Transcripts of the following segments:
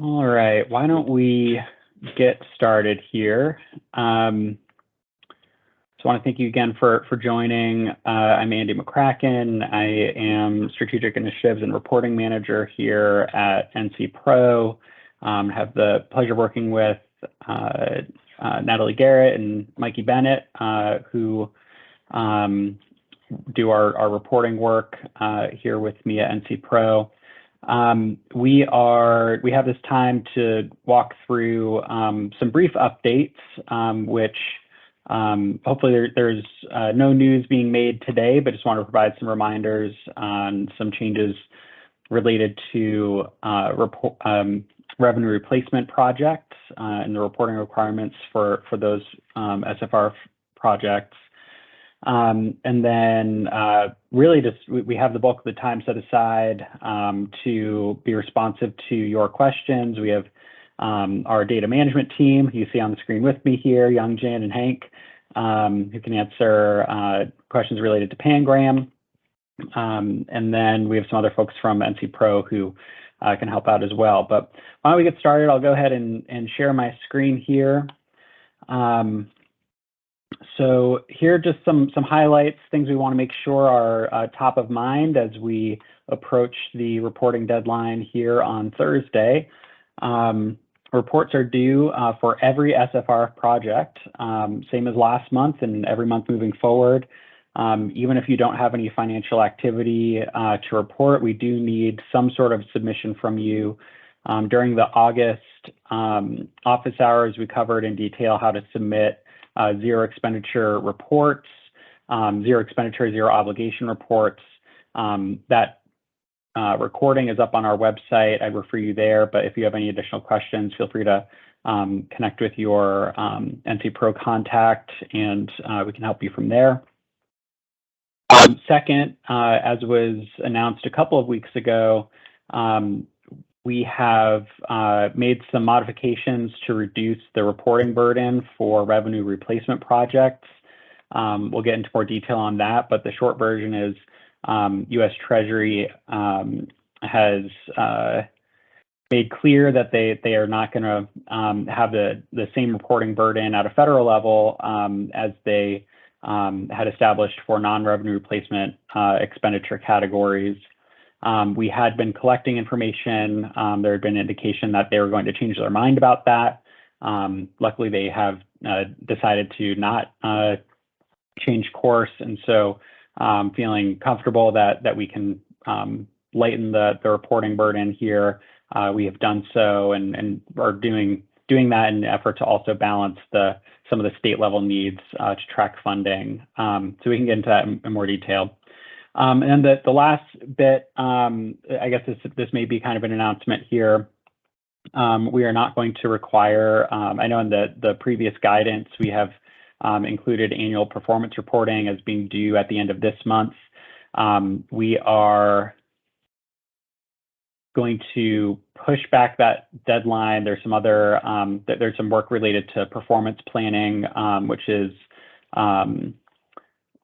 All right, why don't we get started here? So I want to thank you again for joining. I'm Andy McCracken. I am Strategic Initiatives and Reporting Manager here at NC Pro. Have the pleasure of working with Natalie Garrett and Mikey Bennett, who do our reporting work here with me at NC Pro. We have this time to walk through some brief updates, which hopefully there's no news being made today, but just want to provide some reminders on some changes related to revenue replacement projects and the reporting requirements for those SFRF projects. And then really just we have the bulk of the time set aside to be responsive to your questions. We have our data management team, who you see on the screen with me here, Young, Jan, and Hank, who can answer questions related to Pangram. And then we have some other folks from NC Pro who can help out as well. But why don't we get started? I'll go ahead and share my screen here. So here are just some highlights, things we want to make sure are top of mind as we approach the reporting deadline here on Thursday. Reports are due for every SFRF project, same as last month and every month moving forward. Even if you don't have any financial activity to report, we do need some sort of submission from you. During the August office hours, we covered in detail how to submit zero expenditure reports, zero expenditure, zero obligation reports. That recording is up on our website. I'd refer you there, but if you have any additional questions, feel free to connect with your NC Pro contact and we can help you from there. Second, as was announced a couple of weeks ago, we have made some modifications to reduce the reporting burden for revenue replacement projects. We'll get into more detail on that, but the short version is U.S. Treasury has made clear that they are not going to have the same reporting burden at a federal level as they had established for non-revenue replacement expenditure categories. We had been collecting information. There had been indication that they were going to change their mind about that. Luckily, they have decided to not change course, and so feeling comfortable that we can lighten the reporting burden here. We have done so and are doing that in an effort to also balance some of the state level needs to track funding. So we can get into that in more detail. And the last bit, I guess this may be kind of an announcement here. We are not going to require, I know in the previous guidance, we have included annual performance reporting as being due at the end of this month. We are going to push back that deadline. There's some other, there's some work related to performance planning, which is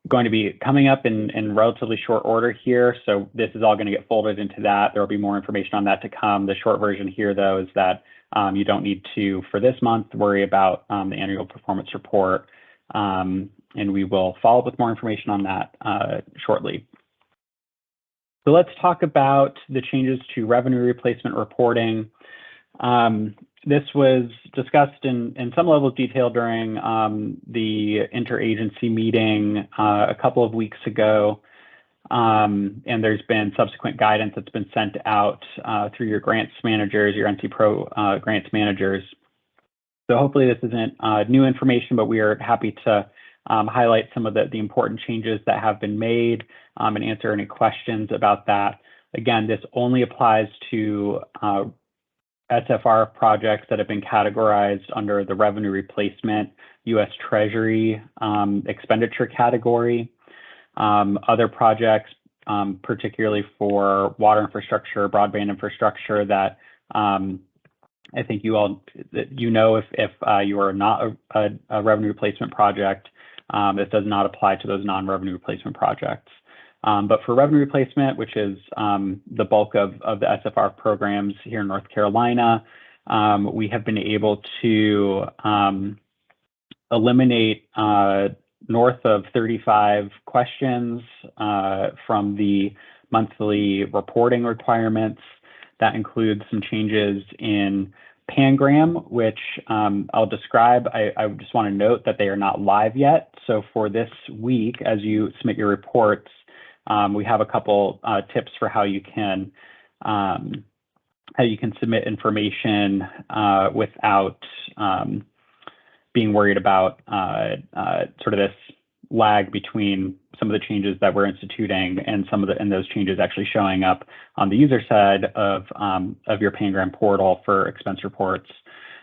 going to be coming up in relatively short order here. So this is all going to get folded into that. There will be more information on that to come. The short version here, though, is that you don't need to, for this month, worry about the annual performance report. And we will follow up with more information on that shortly. So let's talk about the changes to revenue replacement reporting. This was discussed in some level of detail during the interagency meeting a couple of weeks ago, and there's been subsequent guidance that's been sent out through your grants managers, your NC Pro grants managers. So hopefully this isn't new information, but we are happy to highlight some of the important changes that have been made and answer any questions about that. Again, this only applies to SFRF projects that have been categorized under the revenue replacement U.S. Treasury expenditure category. Other projects, particularly for water infrastructure, broadband infrastructure, that I think you all, if you are not a revenue replacement project, this does not apply to those non-revenue replacement projects. But for revenue replacement, which is the bulk of the SFRF programs here in North Carolina, we have been able to eliminate north of 35 questions from the monthly reporting requirements. That includes some changes in Pangram, which I'll describe. I just want to note that they are not live yet. So for this week, as you submit your reports, we have a couple tips for how you can submit information without being worried about sort of this lag between some of the changes that we're instituting and those changes actually showing up on the user side of your Pangram portal for expense reports.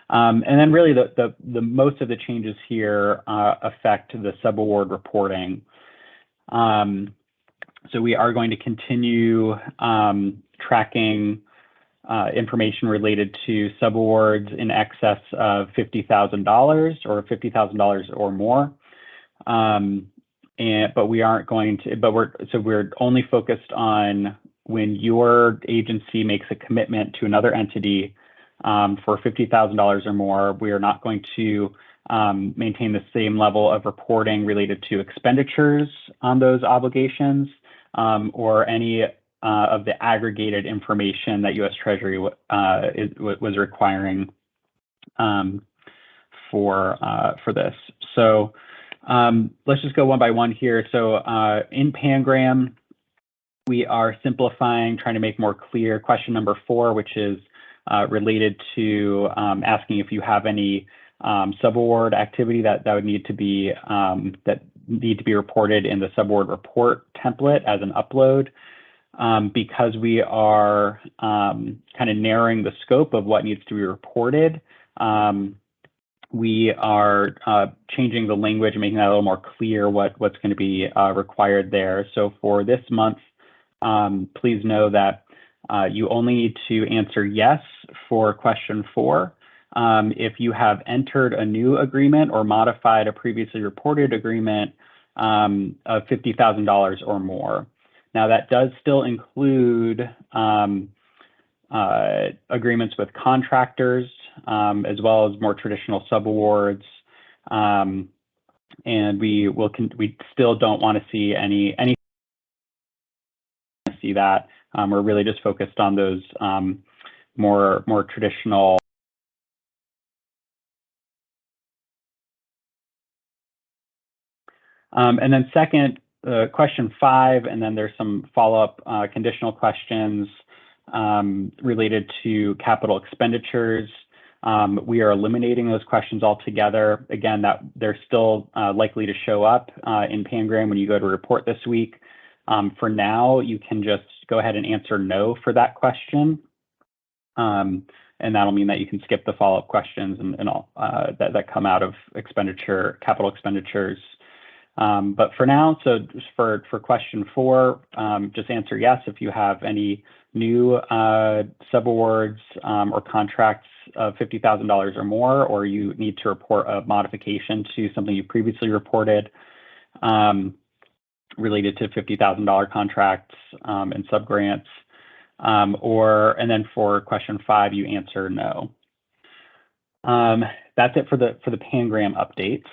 And then really the most of the changes here affect the subaward reporting. So we are going to continue tracking information related to subawards in excess of $50,000 or $50,000 or more. But we aren't going to, we're only focused on when your agency makes a commitment to another entity for $50,000 or more. We are not going to maintain the same level of reporting related to expenditures on those obligations or any of the aggregated information that U.S. Treasury was requiring for this. So let's just go one by one here. So in Pangram, we are simplifying, trying to make more clear question number 4, which is related to asking if you have any subaward activity that would need to be reported in the subaward report template as an upload. Because we are kind of narrowing the scope of what needs to be reported, we are changing the language and making that a little more clear what's going to be required there. So for this month, please know that you only need to answer yes for question 4. If you have entered a new agreement or modified a previously reported agreement of $50,000 or more. Now that does still include agreements with contractors, as well as more traditional subawards, and we still don't want to see any that. We're really just focused on those more traditional. And then second, question 5, and then there's some follow-up conditional questions related to capital expenditures. We are eliminating those questions altogether. Again, that they're still likely to show up in Pangram when you go to report this week. For now, you can just go ahead and answer no for that question. And that'll mean that you can skip the follow-up questions and all that come out of capital expenditures. But for now, so just for question 4, just answer yes if you have any new subawards or contracts of $50,000 or more, or you need to report a modification to something you previously reported related to $50,000 contracts and subgrants. And then for question 5, you answer no. That's it for the Pangram updates.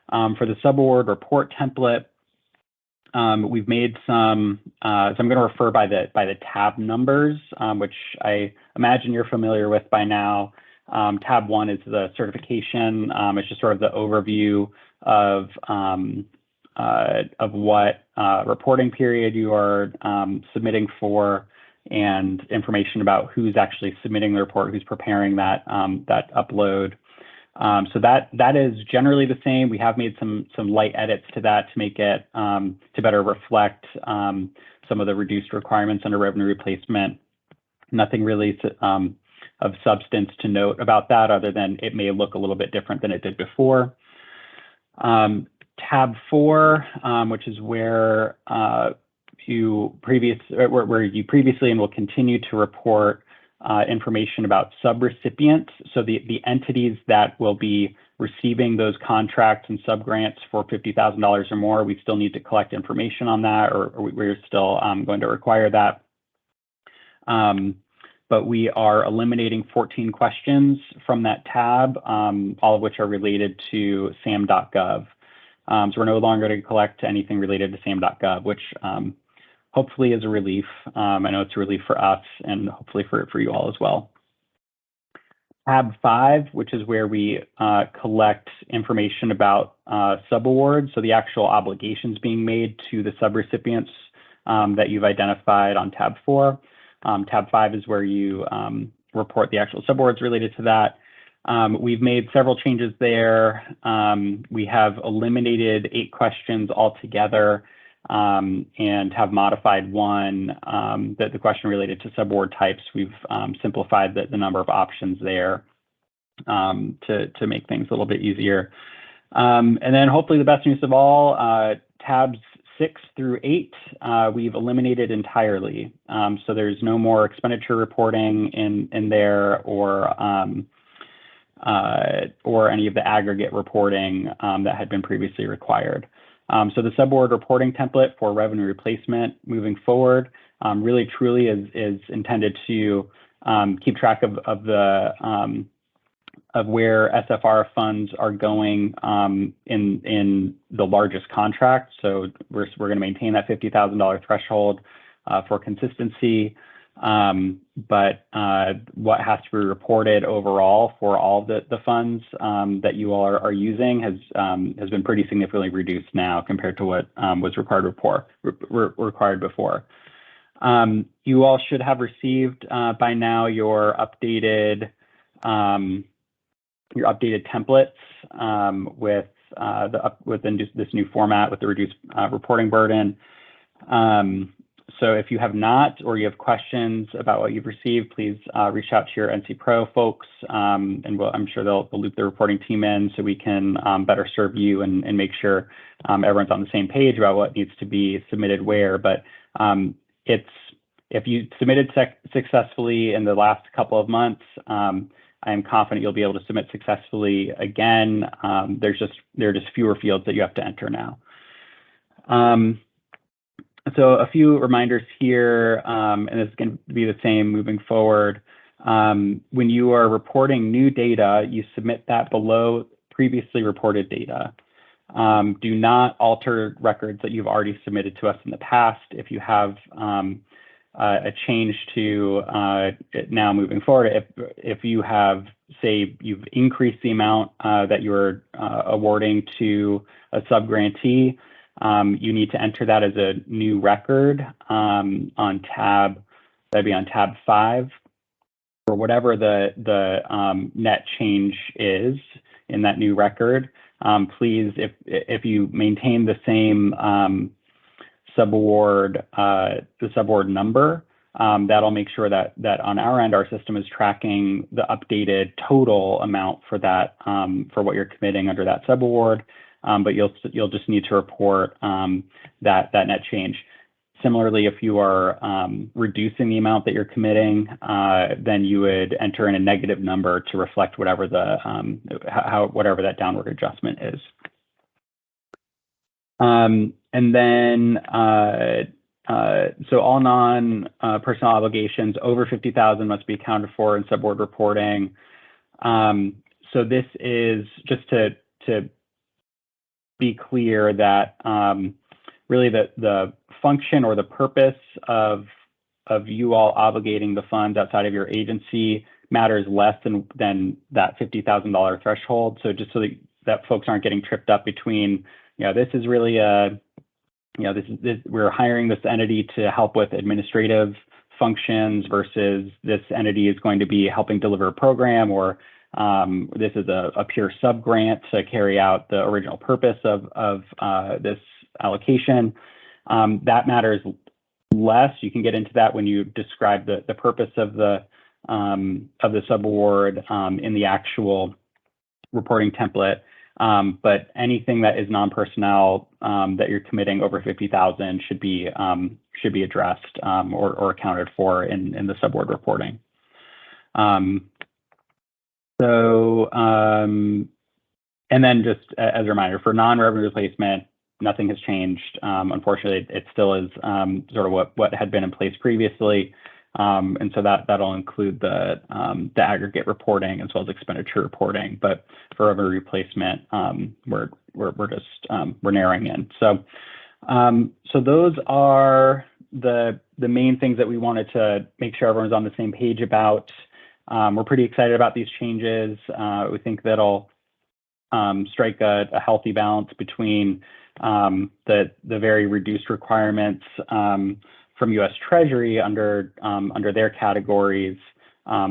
For the subaward report template, we've made some, so I'm going to refer by the tab numbers, which I imagine you're familiar with by now. Tab 1 is the certification. It's just sort of the overview of what reporting period you are submitting for, and information about who's actually submitting the report, who's preparing that upload. So that is generally the same. We have made some light edits to that to make it to better reflect some of the reduced requirements under revenue replacement. Nothing really of substance to note about that, other than it may look a little bit different than it did before. Tab 4, which is where you previously and will continue to report information about subrecipients. So the entities that will be receiving those contracts and subgrants for $50,000 or more, we still need to collect information on that, or we're still going to require that. but we are eliminating 14 questions from that tab, all of which are related to sam.gov. So we're no longer going to collect anything related to sam.gov, which hopefully is a relief. I know it's a relief for us and hopefully for you all as well. Tab 5, which is where we collect information about subawards, so the actual obligations being made to the subrecipients that you've identified on tab 4. Tab 5 is where you report the actual subawards related to that. We've made several changes there. We have eliminated 8 questions altogether and have modified one, the question related to subaward types. We've simplified the number of options there to make things a little bit easier. And then hopefully the best news of all, tabs 6 through 8, we've eliminated entirely. So there's no more expenditure reporting in there or any of the aggregate reporting that had been previously required. So the subaward reporting template for revenue replacement moving forward really truly is intended to keep track of where SFRF funds are going in the largest contract. So we're going to maintain that $50,000 threshold for consistency. But what has to be reported overall for all of the funds that you all are using has been pretty significantly reduced now compared to what was required before. You all should have received by now your updated templates within this new format with the reduced reporting burden. So if you have not, or you have questions about what you've received, please reach out to your NC Pro folks, and I'm sure they'll loop the reporting team in so we can better serve you and make sure everyone's on the same page about what needs to be submitted where. But if you submitted successfully in the last couple of months, I am confident you'll be able to submit successfully again. There are just fewer fields that you have to enter now. So a few reminders here, and it's going to be the same moving forward. When you are reporting new data, you submit that below previously reported data. Do not alter records that you've already submitted to us in the past. If you have a change to it now moving forward, if you have, say, you've increased the amount that you're awarding to a subgrantee, you need to enter that as a new record on tab 5, or whatever the net change is in that new record. Please, if you maintain the same subaward, the subaward number, that'll make sure that on our end, our system is tracking the updated total amount for that, for what you're committing under that subaward. But you'll just need to report that net change. Similarly, if you are reducing the amount that you're committing, then you would enter in a negative number to reflect whatever whatever that downward adjustment is. And then, so all non-personal obligations over 50,000 must be accounted for in subaward reporting. So this is just to be clear that really the function or the purpose of you all obligating the funds outside of your agency matters less than that $50,000 threshold. So just so that folks aren't getting tripped up between, this is really we're hiring this entity to help with administrative functions versus this entity is going to be helping deliver a program, or this is a pure sub-grant to carry out the original purpose of this allocation. That matters less. You can get into that when you describe the purpose of the subaward in the actual reporting template. But anything that is non-personnel that you're committing over 50,000 should be addressed or accounted for in the subaward reporting. And then just as a reminder, for non-revenue replacement, nothing has changed. Unfortunately, it still is sort of what had been in place previously. And so that'll include the aggregate reporting as well as expenditure reporting. But for revenue replacement, we're narrowing in. So those are the main things that we wanted to make sure everyone's on the same page about. We're pretty excited about these changes. We think that'll strike a healthy balance between the very reduced requirements from U.S. Treasury under their categories,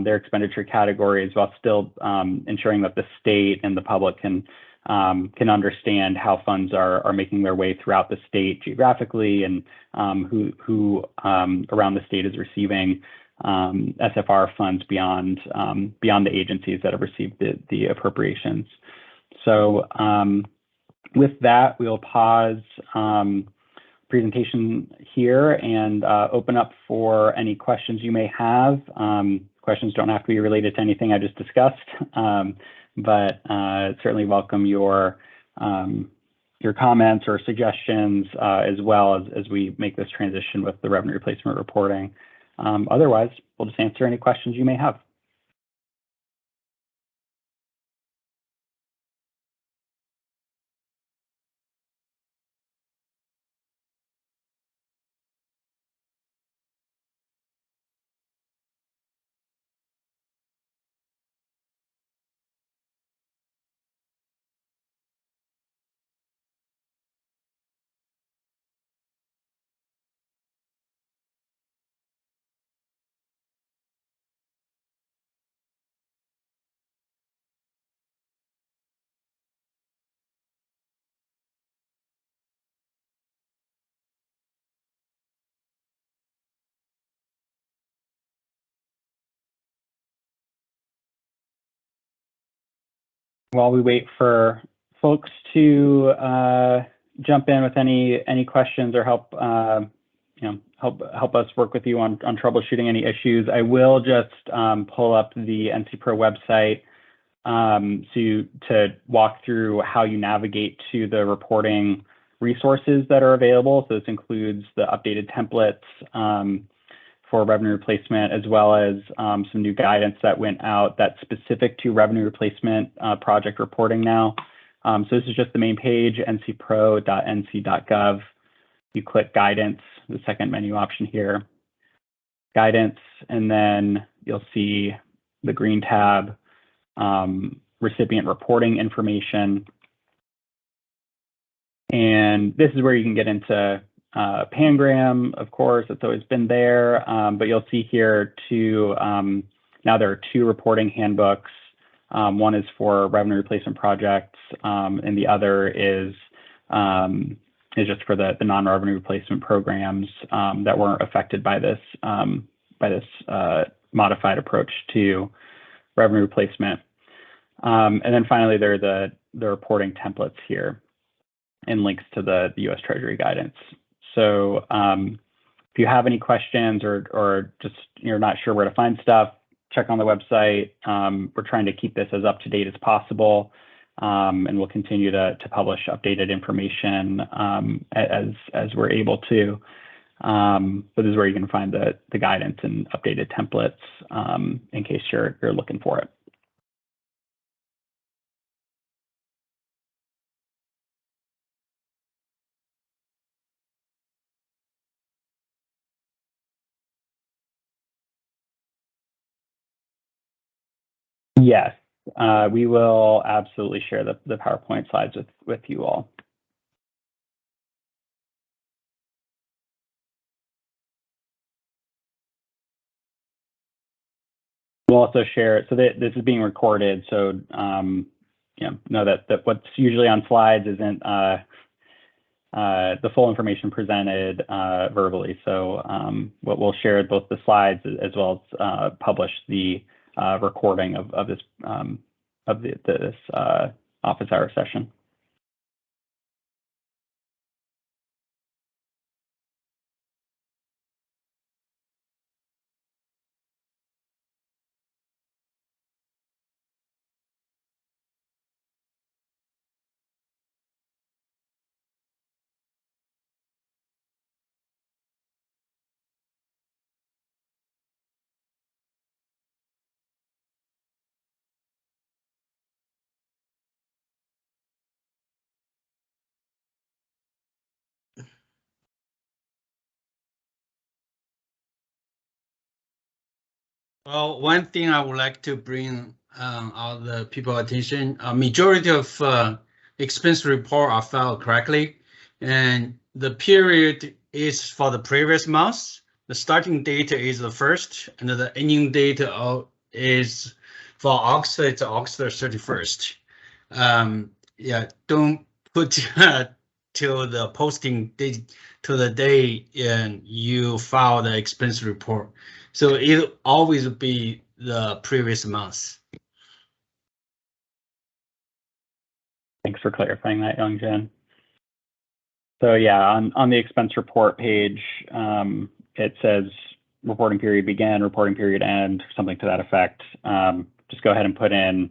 their expenditure categories, while still ensuring that the state and the public can understand how funds are making their way throughout the state geographically, and who around the state is receiving SFR funds beyond the agencies that have received the appropriations. So with that, we'll pause presentation here and open up for any questions you may have. Questions don't have to be related to anything I just discussed, but certainly welcome your comments or suggestions as well as we make this transition with the revenue replacement reporting. Otherwise, we'll just answer any questions you may have. While we wait for folks to jump in with any questions or help us work with you on troubleshooting any issues, I will just pull up the NC Pro website to walk through how you navigate to the reporting resources that are available. So this includes the updated templates for revenue replacement, as well as some new guidance that went out that's specific to revenue replacement project reporting now. So this is just the main page, ncpro.nc.gov. You click guidance, the second menu option here, guidance, and then you'll see the green tab, recipient reporting information. And this is where you can get into Pangram, of course, it's always been there, but you'll see here now there are two reporting handbooks. One is for revenue replacement projects, and the other is just for the non-revenue replacement programs that weren't affected by this modified approach to revenue replacement. And then finally, there are the reporting templates here and links to the U.S. Treasury guidance. So if you have any questions or just you're not sure where to find stuff, check on the website. We're trying to keep this as up to date as possible, and we'll continue to publish updated information as we're able to. But this is where you can find the guidance and updated templates in case you're looking for it. Yes, we will absolutely share the PowerPoint slides with you all. We'll also share it. So this is being recorded. So know that what's usually on slides isn't the full information presented verbally. So we'll share both the slides as well as publish the recording of this office hour session. Well, one thing I would like to bring all the people attention, majority of expense report are filed correctly, and the period is for the previous month. The starting date is the first, and the ending date is for August. It's August 31st. Yeah, don't put till the posting date to the day and you file the expense report. So it always be the previous month. Thanks for clarifying that, Youngjin. So yeah, on the expense report page, it says reporting period begin, reporting period end, something to that effect. Just go ahead and put in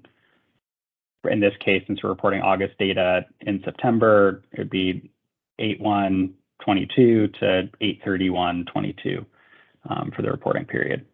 this case, since we're reporting August data in September, it would be 8/1/22 to 8/31/22 for the reporting period.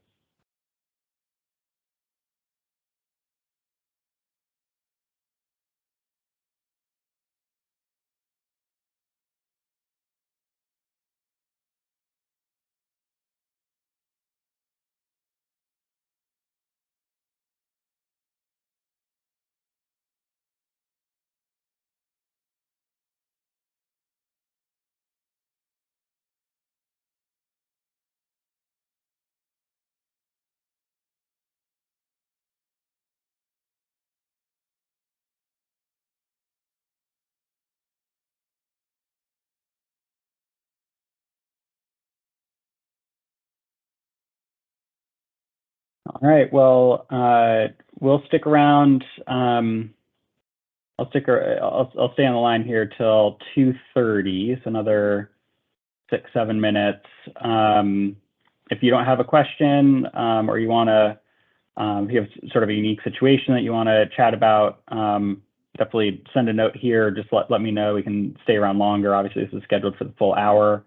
All right. Well, we'll stick around. I'll stay on the line here till 2:30. So another 6-7 minutes. If you don't have a question or you want to, if you have sort of a unique situation that you want to chat about, definitely send a note here. Just let me know. We can stay around longer. Obviously, this is scheduled for the full hour.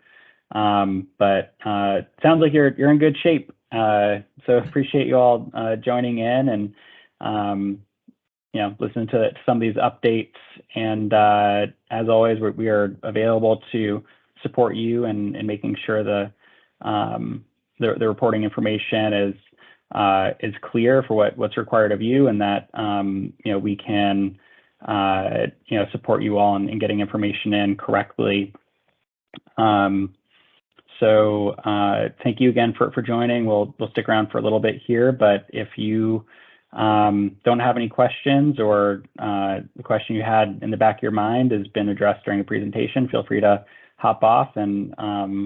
But it sounds like you're in good shape. So appreciate you all joining in and listening to some of these updates. And as always, we are available to support you in making sure the reporting information is clear for what's required of you, and that we can support you all in getting information in correctly. So thank you again for joining. We'll stick around for a little bit here, but if you don't have any questions, or the question you had in the back of your mind has been addressed during the presentation, feel free to hop off, and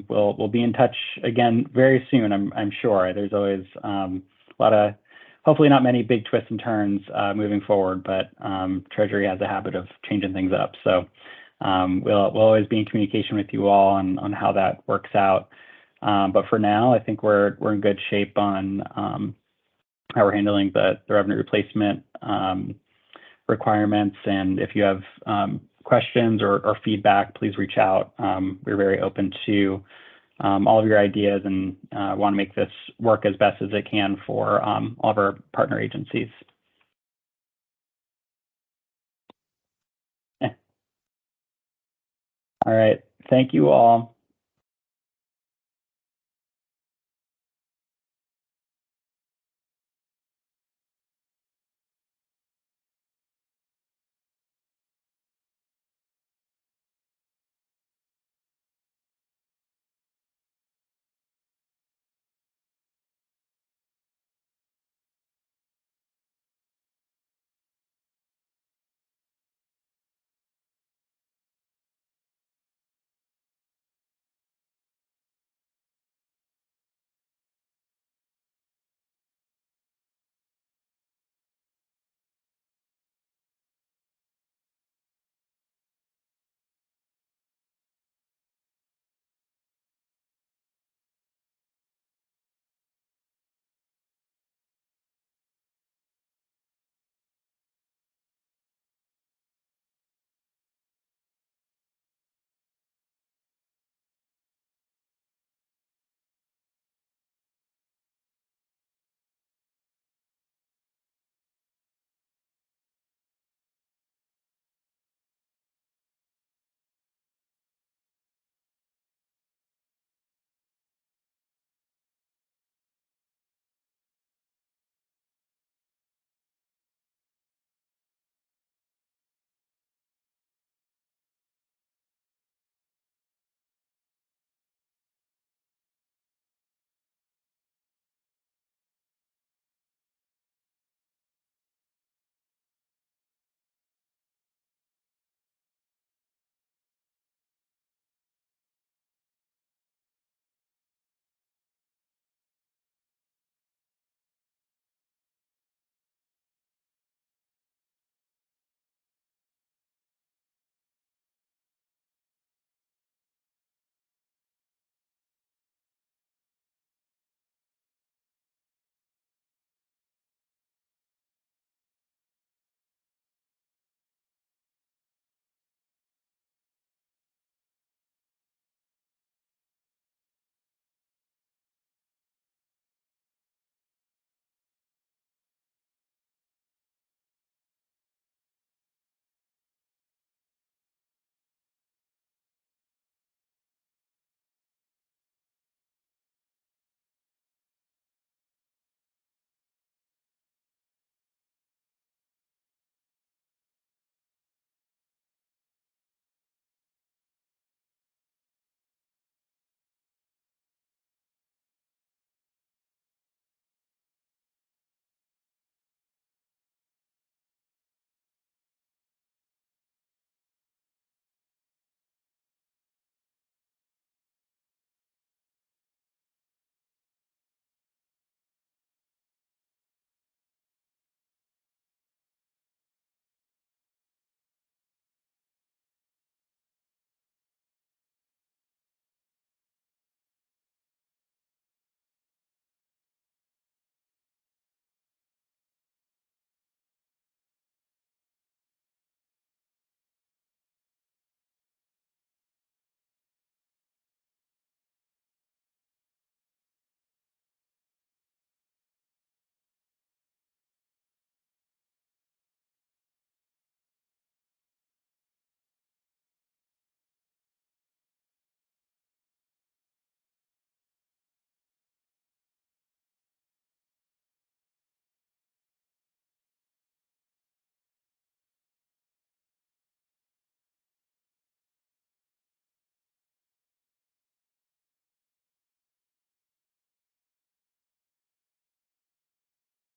we'll be in touch again very soon. I'm sure there's always a lot of, hopefully not many big twists and turns moving forward, but Treasury has a habit of changing things up. So we'll always be in communication with you all on how that works out. But for now, I think we're in good shape on how we're handling the revenue replacement requirements. And if you have questions or feedback, please reach out. We're very open to all of your ideas, and want to make this work as best as it can for all of our partner agencies. All right. Thank you all.